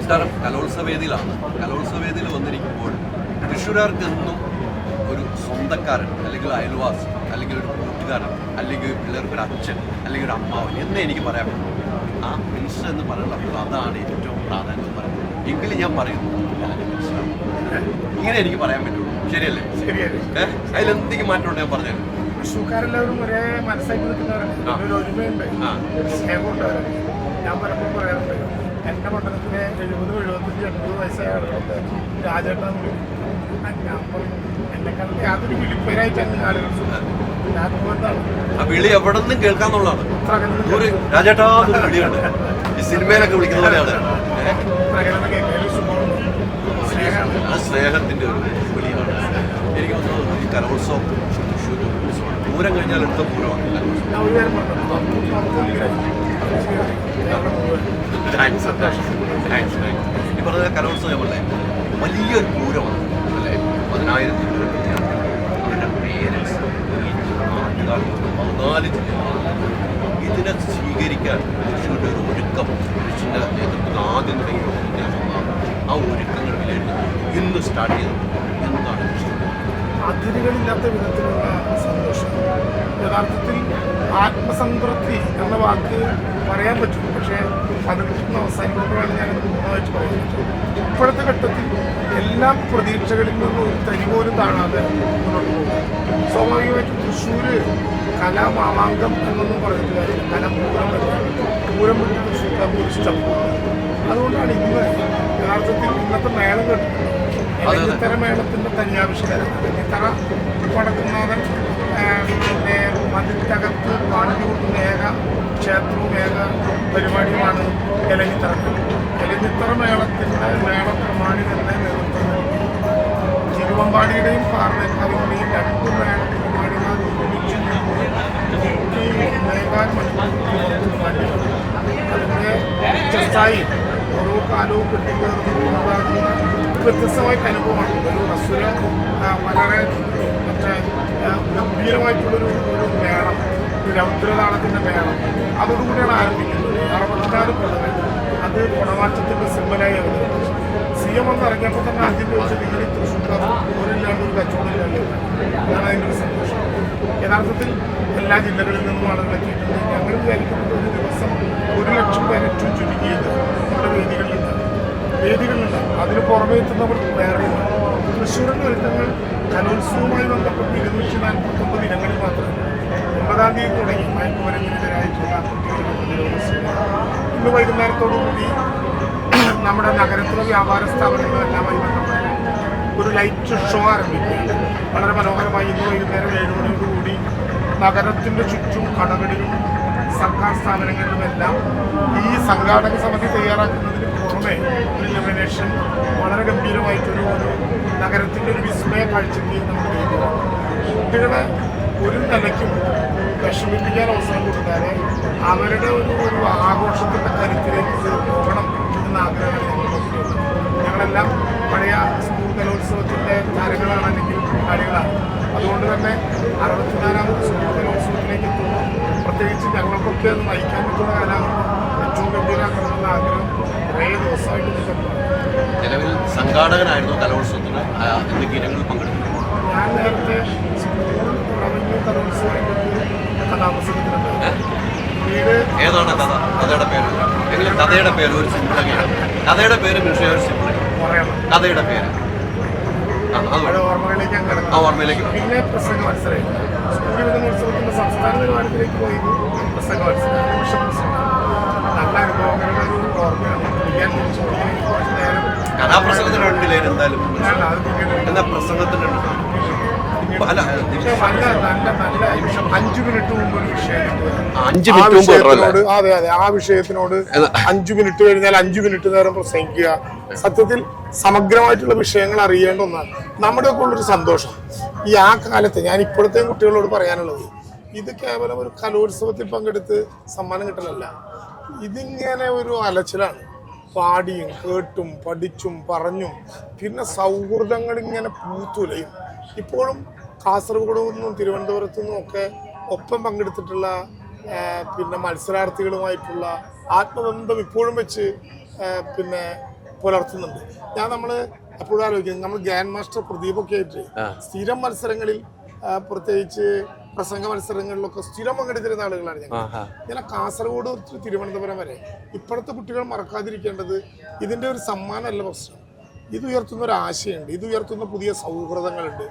തൃശ്ശൂർക്കാരൻ കലോത്സവവേദിയിലാണ്. കലോത്സവവേദിയിൽ വന്നിരിക്കുമ്പോൾ തൃശ്ശൂരാർക്കെന്നും ഒരു സ്വന്തക്കാരൻ അല്ലെങ്കിൽ അയൽവാസി അല്ലെങ്കിൽ ഒരു കൂട്ടുകാരൻ അല്ലെങ്കിൽ പിള്ളേർക്കൊരു അച്ഛൻ അല്ലെങ്കിൽ ഒരു അമ്മാവൻ എന്നേ എനിക്ക് പറയാൻ പറ്റും. ആ മിനിസ്റ്റർ എന്ന് പറയുന്നത് അതാണ് ഏറ്റവും പ്രാധാന്യം പറയുന്നത്. എങ്കിലും ഞാൻ പറയുന്നു ഞാൻ മിനിസ്റ്ററാണ്, ഇങ്ങനെ എനിക്ക് പറയാൻ പറ്റുള്ളൂ. ശരിയല്ലേ? ശരിയല്ലേ? അതിലെന്തെങ്കിലും മാറ്റമുണ്ട് ഞാൻ പറഞ്ഞു. തൃശ്ശൂർക്കാരെല്ലാവരും ഒരേ മനസ്സാക്കി നിൽക്കുന്നവരാണ്, ഒരു ഒരുമയുണ്ട്, സ്നേഹമുണ്ട്. ഞാൻ പലപ്പോഴും പറയാറുണ്ട്, എൻ്റെ മണ്ഡലത്തിലെ 70-75-80 വയസ്സായ ആളുകളൊക്കെ രാജേട്ടൻ ഞാൻ എന്നെക്കാളും യാതൊരു വിളിപ്പേരായിട്ടാണ് ആളുകൾ ആ വിളി എവിടെ നിന്നും കേൾക്കാന്നുള്ളതാണ്. രാജേട്ടാ വിളിയുണ്ട്, ഈ സിനിമയിലൊക്കെ വിളിക്കുന്ന പോലെയാണ്. ആ സ്നേഹത്തിന്റെ ഒരു വിളിയാണ്. എനിക്ക് തോന്നുന്നു ഈ കലോത്സവം തൃശ്ശൂർ പൂരം കഴിഞ്ഞാൽ എടുത്ത പൂരമാണ് ഈ പറഞ്ഞ കലോത്സവം അല്ലേ, വലിയൊരു പൂരമാണ് അല്ലേ. 10,000 അവരുടെ പേരൻസ് 14 ജില്ലകൾ ഇതിനെ സ്വീകരിക്കാൻ തൃശ്ശൂരിൻ്റെ ഒരു ഒരുക്കം തൃശ്ശൂരിൻ്റെ നേതൃത്വത്തിൽ ആദ്യം തുടങ്ങിയ ആ ഒരുക്കങ്ങൾ വിലയിരുത്തുന്നത് ഇന്ന് സ്റ്റാർട്ട് ചെയ്തത് എന്താണ് അതിരുകളില്ലാത്ത വിധത്തിലുള്ള സന്തോഷം. യഥാർത്ഥത്തിൽ ആത്മസംതൃപ്തി എന്ന വാക്ക് പറയാൻ പറ്റും, പക്ഷേ പതിനെട്ടിന് അവസാനിക്കുമ്പോഴാണ് ഞാനത് പൂർണ്ണമായിട്ട് പറയാൻ പറ്റും. ഇപ്പോഴത്തെ ഘട്ടത്തിൽ എല്ലാ പ്രതീക്ഷകളിൽ നിന്നും ഒരു തരി പോലും കാണാതെ മുന്നോട്ട് പോകും. സ്വാഭാവികമായിട്ടും തൃശ്ശൂർ കലാമാമാങ്കം എന്നൊന്നും പറഞ്ഞിട്ട് കാര്യമില്ല, കലപൂരം പൂരം വിട്ട് തൃശ്ശൂർക്കാർക്ക് ഒരു ഇഷ്ടം. അതുകൊണ്ടാണ് ഇന്ന് യഥാർത്ഥത്തിൽ ഇന്നത്തെ മേളം കേട്ടിട്ടുണ്ട്. ഇത്തര മേളത്തിൻ്റെ തനിയാവിഷ്കാരം ഇത്തറ പടക്കുന്നവൻ പിന്നെ മതിലകത്ത് പാടുകൂട്ടുന്ന ഏക ക്ഷേത്രവും ഏക പരിപാടിയുമാണ് എലഞ്ഞിത്തറ. എലഞ്ഞിത്തറ മേളത്തിൻ്റെ മേള പ്രമാണി തന്നെ നേതൃത്വം തിരുവമ്പാടിയുടെയും പാർവതിയുടെയും 2 മേള പരിപാടികൾ ഒരുമിച്ച് മേഘാൻ അതിൻ്റെ വ്യത്യസ്തമായി ഓരോ കാലവും കിട്ടിക്കയറുന്ന വ്യത്യസ്തമായിട്ട് അനുഭവമാണ്. ഒരു അസുര വളരെ മറ്റേ ഗംഭീരമായിട്ടുള്ളൊരു മേളം, ഒരു രൗദ്രതാളത്തിൻ്റെ മേളം അതോടുകൂടിയാണ് ആരംഭിക്കുന്നത്. 64 കൊല്ലങ്ങൾ അത് കുടമാറ്റത്തിൻ്റെ സിമ്പലായി അവതരിപ്പിച്ചു. CM ഒന്ന് ഇറങ്ങിയപ്പോൾ തന്നെ ആദ്യം ചോദിച്ചത് നിങ്ങൾ തൃശ്ശൂർക്കാർ പോരില്ലാണ്ട് ഒരു കച്ചവടമില്ലാണ്ട് അതാണ് അതിൻ്റെ ഒരു സന്തോഷം. യഥാർത്ഥത്തിൽ എല്ലാ ജില്ലകളിൽ നിന്നും ആളുകൾ എത്തിയിട്ടുണ്ട്. ഞങ്ങൾ വിചാരിക്കുന്നത് ഒരു ദിവസം 1 ലക്ഷം പേരെ ഏറ്റവും ചുരുങ്ങിയത് നമ്മുടെ വേദികളിലുണ്ട്. അതിന് പുറമെ എത്തുന്നവർ വേറെയുണ്ട്. തൃശ്ശൂരിൻ്റെ ഒരുക്കങ്ങൾ കലോത്സവവുമായി ബന്ധപ്പെട്ട് 249 ഇനങ്ങളിൽ മാത്രമല്ല 9-ാം തീയതി തുടങ്ങി മയക്കുമരുന്നിനെതിരായിട്ടുള്ള കുട്ടികളുടെ പ്രതിരോധ. ഇന്ന് വൈകുന്നേരത്തോടുകൂടി നമ്മുടെ നഗരത്തിലെ വ്യാപാര സ്ഥാപനങ്ങളെല്ലാമായി ബന്ധപ്പെട്ട് ഒരു ലൈറ്റ് ഷോ ആരംഭിക്കുകയാണ്. വളരെ മനോഹരമായി ഇന്ന് വൈകുന്നേരം 7 മണിയോടുകൂടി നഗരത്തിൻ്റെ ചുറ്റും കടകളിലും സർക്കാർ സ്ഥാപനങ്ങളിലുമെല്ലാം ഈ സംഘാടക സമിതി തയ്യാറാക്കുന്നതിന് പുറമെ ഒരു ലെമിനേഷൻ വളരെ ഗംഭീരമായിട്ടൊരു നഗരത്തിൻ്റെ ഒരു വിസ്മയ കാഴ്ചയ്ക്ക് നമ്മൾ കഴിക്കുകയാണ്. കുട്ടികളെ ഒരു നിലയ്ക്കും വിഷമിപ്പിക്കാൻ അവസരം കൊടുക്കാതെ അവരുടെ ഒരു ആഘോഷത്തിൻ്റെ കരുത്തിലേക്ക് പോകണം എന്ന ആഗ്രഹമാണ് ഞങ്ങളെല്ലാം പഴയ സ്കൂൾ കലോത്സവത്തിൻ്റെ താരങ്ങളാണ്, അല്ലെങ്കിൽ കളികളാണ്. അതുകൊണ്ട് തന്നെ 64ാമത് സ്കൂൾ കലോത്സവത്തിലേക്ക് എത്തുമ്പോൾ പ്രത്യേകിച്ച് ഞങ്ങൾക്കൊക്കെ അത് നയിക്കാൻ പറ്റുന്ന കലാകാരൻ ഏറ്റവും ഗംഭീരമാക്കണമെന്ന ആഗ്രഹം കുറേ ദിവസമായിട്ട് നിൽക്കുന്നു. നിലവിൽ സംഘാടകനായിരുന്നു കലോത്സവത്തിന് എന്തൊക്കെ ഇനങ്ങളിൽ പങ്കെടുക്കുന്നു? ഞാൻ നേരത്തെ സ്കൂൾ റവന്യൂ കലോത്സവമായിട്ട് കഥാമത്സരത്തിനുണ്ട്. വീട് ഏതാണ് കഥ? കഥയുടെ പേര് എങ്കിലും കഥയുടെ പേര് ഒരു സിമ്പിളൊക്കെയാണ്. കഥയുടെ പേര് മിനിസ്റ്റർ ഒരു സിമ്പിൾ പറയണം. കഥയുടെ പേര് ഓർമ്മകളിലേക്ക് ഓർമ്മയിലേക്ക്. പിന്നെ പ്രസംഗ മത്സരം സ്കൂൾ യുവജനോത്സവത്തിൻ്റെ സംസ്ഥാന നിലവാരത്തിലേക്ക് പോയത് പ്രസംഗ മത്സരം, പ്രസംഗം നല്ല അനുഭവങ്ങളുടെ ഒരു ഓർമ്മയാണ്. ഞാൻ കുറച്ച് നേരം കഥാപ്രസംഗത്തിനുണ്ടില്ലേ എന്തായാലും എന്നാ പ്രസംഗത്തിനുണ്ട്. അല്ല നല്ല 5 മിനിറ്റ് മുമ്പ് ഒരു വിഷയം, 5 മിനിറ്റ് അതെ ആ വിഷയത്തിനോട് 5 മിനിറ്റ് കഴിഞ്ഞാൽ 5 മിനിറ്റ് നേരം പ്രസംഗിക്കുക. സത്യത്തിൽ സമഗ്രമായിട്ടുള്ള വിഷയങ്ങൾ അറിയേണ്ട ഒന്നാണ്. നമ്മുടെയൊക്കെ ഉള്ളൊരു സന്തോഷം ഈ ആ കാലത്ത് ഞാൻ ഇപ്പോഴത്തെ കുട്ടികളോട് പറയാനുള്ളത്, ഇത് കേവലം ഒരു കലോത്സവത്തിൽ പങ്കെടുത്ത് സമ്മാനം കിട്ടലല്ല, ഇതിങ്ങനെ ഒരു അലച്ചിലാണ്. പാടിയും കേട്ടും പഠിച്ചും പറഞ്ഞും പിന്നെ സൗഹൃദങ്ങളിങ്ങനെ പൂത്തുലയും. ഇപ്പോഴും കാസർഗോഡ് നിന്നും തിരുവനന്തപുരത്തു നിന്നും ഒക്കെ ഒപ്പം പങ്കെടുത്തിട്ടുള്ള പിന്നെ മത്സരാർത്ഥികളുമായിട്ടുള്ള ആത്മബന്ധം ഇപ്പോഴും വെച്ച് പിന്നെ പുലർത്തുന്നുണ്ട്. നമ്മൾ എപ്പോഴും ആലോചിക്കുന്നത് നമ്മൾ ഗ്രാൻഡ് മാസ്റ്റർ പ്രദീപൊക്കെ ആയിട്ട് സ്ഥിരം മത്സരങ്ങളിൽ പ്രത്യേകിച്ച് പ്രസംഗ മത്സരങ്ങളിലൊക്കെ സ്ഥിരം പങ്കെടുത്തിരുന്ന ആളുകളാണ് ഞങ്ങൾ. ഇങ്ങനെ കാസർഗോഡ് തിരുവനന്തപുരം വരെ ഇപ്പോഴത്തെ കുട്ടികൾ മറക്കാതിരിക്കേണ്ടത് ഇതിൻ്റെ ഒരു സമ്മാനമല്ല പ്രശ്നം. ഇത് ഉയർത്തുന്ന ഒരു ആശയമുണ്ട്, ഇത് ഉയർത്തുന്ന പുതിയ സൗഹൃദങ്ങളുണ്ട്,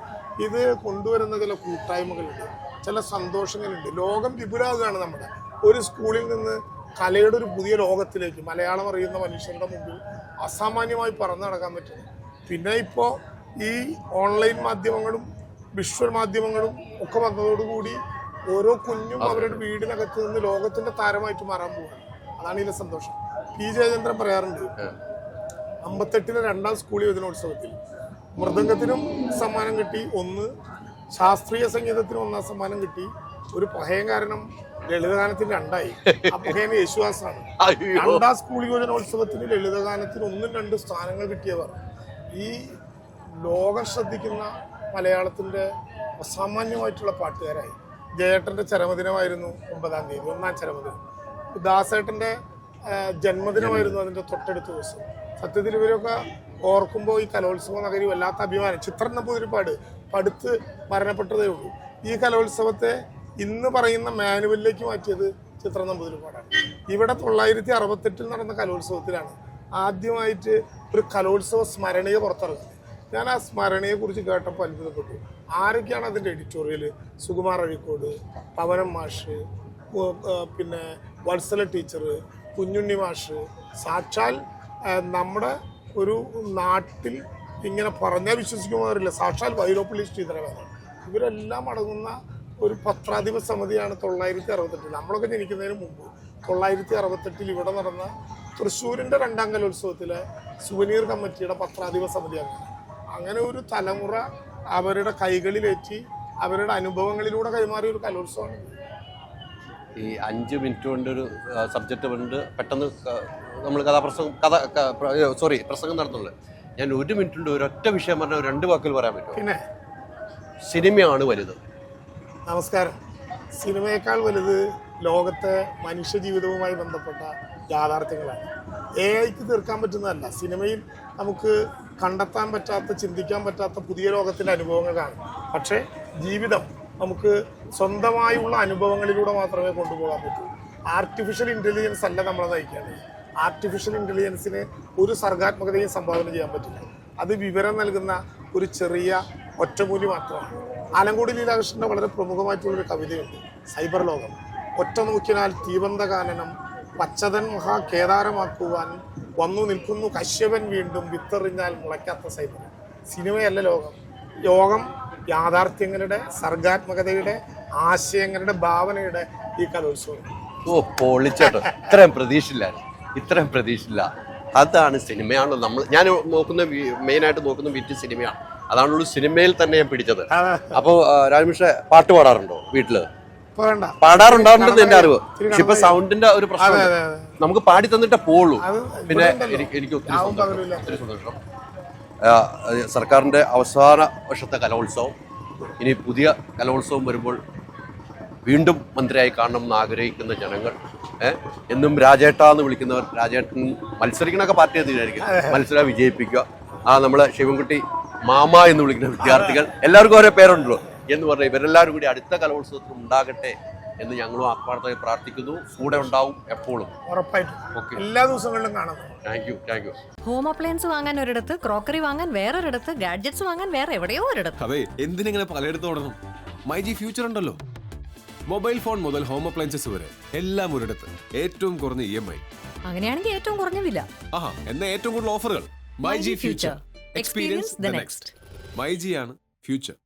ഇത് കൊണ്ടുവരുന്ന ചില കൂട്ടായ്മകളുണ്ട്, ചില സന്തോഷങ്ങളുണ്ട്. ലോകം വിപുലമാകുകയാണ് നമ്മുടെ. ഒരു സ്കൂളിൽ നിന്ന് കലയുടെ ഒരു പുതിയ ലോകത്തിലേക്ക് മലയാളം അറിയുന്ന മനുഷ്യരുടെ മുമ്പിൽ അസാമാന്യമായി പറന്നു നടക്കാൻ പറ്റും. പിന്നെ ഇപ്പോൾ ഈ ഓൺലൈൻ മാധ്യമങ്ങളും വിഷ്വൽ മാധ്യമങ്ങളും ഒക്കെ വന്നതോടുകൂടി ഓരോ കുഞ്ഞും അവരുടെ വീടിനകത്ത് നിന്ന് ലോകത്തിന്റെ താരമായിട്ട് മാറാൻ പോവുകയാണ്. അതാണ് ഇതിലെ സന്തോഷം. പി ജയചന്ദ്രൻ പറയാറുണ്ട്, 58-ലെ 2ാം സ്കൂൾ യുവജനോത്സവത്തിൽ മൃദംഗത്തിനും സമ്മാനം കിട്ടി 1, ശാസ്ത്രീയ സംഗീതത്തിനും 1ാം സമ്മാനം കിട്ടി. ഒരു പഹയം കാരണം ലളിതഗാനത്തിന് 2ആയി. ആ പഹയൻ യേശുദാസാണ്. 2ാം സ്കൂൾ യുവജനോത്സവത്തിന് ലളിതഗാനത്തിന് 1ഉം 2 സ്ഥാനങ്ങൾ കിട്ടിയവർ. ഈ ലോകം ശ്രദ്ധിക്കുന്ന മലയാളത്തിന്റെ അസാമാന്യമായിട്ടുള്ള പാട്ടുകാരായി. ജയേട്ടന്റെ ചരമദിനമായിരുന്നു 9-ാം തീയതി, 1ാം ചരമദിനം. ദാസേട്ടന്റെ ജന്മദിനമായിരുന്നു അതിന്റെ തൊട്ടടുത്ത ദിവസം. സത്യത്തിൽ ഇവരൊക്കെ ഓർക്കുമ്പോൾ ഈ കലോത്സവ നഗരി വല്ലാത്ത അഭിമാനം. ചിത്രം നമ്പൂതിരിപ്പാട് പടുത്ത് മരണപ്പെട്ടതേ ഉള്ളൂ. ഈ കലോത്സവത്തെ ഇന്ന് പറയുന്ന മാനുവലിലേക്ക് മാറ്റിയത് ചിത്രം നമ്പൂതിരിപ്പാടാണ്. ഇവിടെ 1968 നടന്ന കലോത്സവത്തിലാണ് ആദ്യമായിട്ട് ഒരു കലോത്സവ സ്മരണീയ പുറത്തിറങ്ങുന്നത്. ഞാൻ ആ സ്മരണയെക്കുറിച്ച് കേട്ടപ്പോൾ അത്ഭുതപ്പെട്ടു. ആരൊക്കെയാണ് അതിൻ്റെ എഡിറ്റോറിയൽ? സുകുമാർ അഴീക്കോട്, പവനം മാഷ്, പിന്നെ വത്സല ടീച്ചർ, കുഞ്ഞുണ്ണി മാഷ്, സാക്ഷാൽ നമ്മുടെ ഒരു നാട്ടിൽ ഇങ്ങനെ പറഞ്ഞാൽ വിശ്വസിക്കുമാറില്ല, സാക്ഷാൽ വൈലോപ്പള്ളി ശ്രീധരവേദൻ. ഇവരെല്ലാം അടങ്ങുന്ന ഒരു പത്രാധിപ സമിതിയാണ് 1968. നമ്മളൊക്കെ ജനിക്കുന്നതിന് മുമ്പ് 1968 ഇവിടെ നടന്ന തൃശ്ശൂരിൻ്റെ 2ാം കലോത്സവത്തിലെ സുവനീർ കമ്മിറ്റിയുടെ പത്രാധിപ സമിതിയാണ്. അങ്ങനെ ഒരു തലമുറ അവരുടെ കൈകളിലേറ്റി അവരുടെ അനുഭവങ്ങളിലൂടെ കൈമാറിയ ഒരു കലോത്സവമാണ്. ഈ 5 മിനിറ്റ് കൊണ്ടൊരു സബ്ജക്റ്റ് കൊണ്ട് പെട്ടെന്ന് നമ്മൾ പ്രസംഗം നടത്തുന്നത്. ഞാൻ 1 മിനിറ്റ് കൊണ്ട് ഒരൊറ്റ വിഷയം പറഞ്ഞാൽ 2 വാക്കുകൾ പറയാൻ പറ്റും. പിന്നെ സിനിമയാണ് വലുത്. നമസ്കാരം. സിനിമയേക്കാൾ വലുത് ലോകത്തെ മനുഷ്യജീവിതവുമായി ബന്ധപ്പെട്ട യാഥാർത്ഥ്യങ്ങളാണ്. AI-ക്ക് തീർക്കാൻ പറ്റുന്നതല്ല. സിനിമയിൽ നമുക്ക് കണ്ടെത്താൻ പറ്റാത്ത, ചിന്തിക്കാൻ പറ്റാത്ത പുതിയ ലോകത്തിൻ്റെ അനുഭവങ്ങൾ കാണും. പക്ഷേ ജീവിതം നമുക്ക് സ്വന്തമായുള്ള അനുഭവങ്ങളിലൂടെ മാത്രമേ കൊണ്ടുപോകാൻ പറ്റൂ. ആർട്ടിഫിഷ്യൽ ഇൻ്റലിജൻസ് അല്ല നമ്മളെ നയിക്കേണ്ടത്. ആർട്ടിഫിഷ്യൽ ഇൻ്റലിജൻസിന് ഒരു സർഗാത്മകതയും സംഭാവന ചെയ്യാൻ പറ്റില്ല. അത് വിവരം നൽകുന്ന ഒരു ചെറിയ ഒറ്റമൂലി മാത്രമാണ്. ആലങ്കോട് ലീലാകൃഷ്ണൻ്റെ വളരെ പ്രമുഖമായിട്ടുള്ളൊരു കവിതയുണ്ട്, സൈബർ ലോകം. ഒറ്റ നോക്കിനാൽ തീവന്തകാനനം പച്ചതൻ മഹാ കേദാരമാക്കുവാൻ വന്നു നിൽക്കുന്നു കശ്യപൻ വീണ്ടും വിത്തെറിഞ്ഞാൽ മുളയ്ക്കാത്ത സൈബർ. സിനിമയല്ല ലോകം. ലോകം യാഥാർത്ഥ്യങ്ങളുടെ, സർഗാത്മകതയുടെ, ആശയങ്ങളുടെ, ഭാവനയുടെ ഈ കലോത്സവം. പൊളിച്ചേട്ടോ. ഇത്രയും പ്രതീക്ഷയില്ല. അതാണ് സിനിമയാണല്ലോ ഞാൻ മെയിനായിട്ട് നോക്കുന്ന വീട്ടിൽ സിനിമയാണ്. അതാണുള്ളൂ സിനിമയിൽ തന്നെ ഞാൻ പിടിച്ചത്. അപ്പോൾ രാജേഷ് പാട്ട് പാടാറുണ്ടോ വീട്ടില്? പാടാറുണ്ടാവുന്നുണ്ടെന്ന് എന്റെ അറിവ്. പക്ഷെ ഇപ്പൊ സൗണ്ടിന്റെ ഒരു പ്രശ്നം നമുക്ക് പാടി തന്നിട്ടേ പോളൂ. പിന്നെ എനിക്ക് ഒത്തിരി സന്തോഷം. സർക്കാരിന്റെ അവസാന വർഷത്തെ കലോത്സവം, ഇനി പുതിയ കലോത്സവം വരുമ്പോൾ വീണ്ടും മന്ത്രിയായി കാണണം എന്ന് ആഗ്രഹിക്കുന്ന ജനങ്ങൾ, എന്നും രാജേട്ടാന്ന് വിളിക്കുന്നവർ, രാജേട്ടൻ മത്സരിക്കണൊക്കെ പാർട്ടി എതിരായിരിക്കും, മത്സരം വിജയിപ്പിക്കുക. നമ്മളെ ശിവൻകുട്ടി മാമ എന്ന് വിളിക്കുന്ന വിദ്യാർത്ഥികൾ, എല്ലാവർക്കും ഓരോ പേരുണ്ടല്ലോ എന്ന് പറഞ്ഞാൽ ഇവരെല്ലാവരും കൂടി അടുത്ത കലോത്സവത്തിൽ ഉണ്ടാകട്ടെ എന്ന് ഞങ്ങളും ആത്മാർത്ഥമായി പ്രാർത്ഥിക്കുന്നു. കൂടെ ഉണ്ടാവും എപ്പോഴും, ഉറപ്പായിട്ടും എല്ലാ ദിവസങ്ങളിലും കാണാം. Thank you. ഹോം അപ്ലയൻസ് വാങ്ങാൻ ഒരിടത്ത്, ക്രോക്കറി വാങ്ങാൻ വേറൊരിടത്ത്, ഗാഡ്ജറ്റ്സ് വാങ്ങാൻ വേറെ എവിടെയോ ഒരിടത്ത്. അതെ, എന്തിനെങ്ങനെ പലയിടത്തും ഓടണം? മൈജി ഫ്യൂച്ചർ ഉണ്ടല്ലോ. മൊബൈൽ ഫോൺ മുതൽ ഹോം അപ്ലയൻസസ് വരെ എല്ലാം ഒരിടത്ത്, ഏറ്റവും കുറഞ്ഞ EMI. അങ്ങനെയാണെങ്കിൽ ഏറ്റവും കുറഞ്ഞ വില. എന്നാ ഏറ്റവും കൂടുതൽ ഓഫറുകൾ. MyG future, experience the next. MyG ആണ് ഫ്യൂച്ചർ.